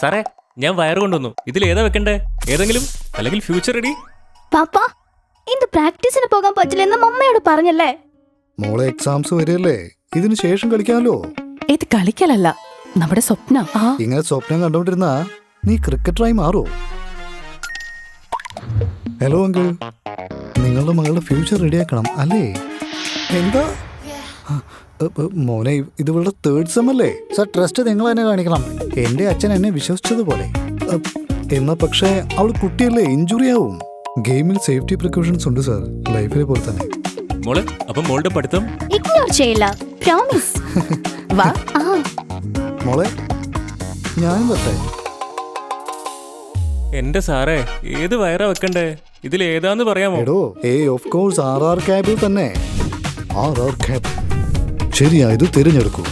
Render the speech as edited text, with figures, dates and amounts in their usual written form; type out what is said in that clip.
സാറേ ഞാൻ വയറ് കൊണ്ടുവന്നു. ഇതിൽ ഏതാ വെക്കണ്ടേ? ഏതെങ്കിലും അല്ലെങ്കിൽ ഫ്യൂച്ചർ റെഡി? പാപ്പാ ഇന്ന് പ്രാക്ടീസിന് പോകാൻ പറ്റില്ലെന്ന് മമ്മയോട് പറഞ്ഞല്ലേ? മോളെ എക്സാംസ് വരികയല്ലേ, ഇതിന് ശേഷം കളിക്കാമല്ലോ. ഇത് കളിക്കലല്ല, നമ്മുടെ സ്വപ്നം. ഇങ്ങനെ സ്വപ്നം കണ്ടോണ്ടിരുന്നാ നീ ക്രിക്കറ്ററായി മാറോ? ഹലോ അങ്കിൾ, നിങ്ങളുടെ മകളുടെ ഫ്യൂച്ചർ റെഡിയാക്കണം അല്ലേ? എന്താ മോനെ, ഇത് ഇവളുടെ തേർഡ് സെം അല്ലേ? സർ ട്രസ്റ്റ് നിങ്ങൾ തന്നെ കാണിക്കണം. എൻ്റെ അച്ഛൻ എന്നെ വിശ്വസിച്ചതുപോലെ. എന്നാ പക്ഷേ അവൾ കുട്ടിയല്ലേ, ഇഞ്ചുറി ആവും. ഗെയിമിൽ സേഫ്റ്റി പ്രിക്കോഷൻസ് ഉണ്ട് സർ, ലൈഫിലെ പോലെ തന്നെ. മോള് അപ്പം മോളുടെ പഠിത്തം ഇഗ്നോർ ചെയ്യില്ല, പ്രോമിസ്. വാ. മോളെ ഞാനും വരട്ടെ? എന്റെ സാറേ ഏത് വയറാ വെക്കണ്ടേ? ഇതിൽ ഏതാന്ന് പറയാമോ? എടോ ഓഫ് കോഴ്സ് RR ക്യാബിൽ തന്നെ. RR ക്യാബ് ശരിയാ, ഇത് തിരഞ്ഞെടുക്കൂ.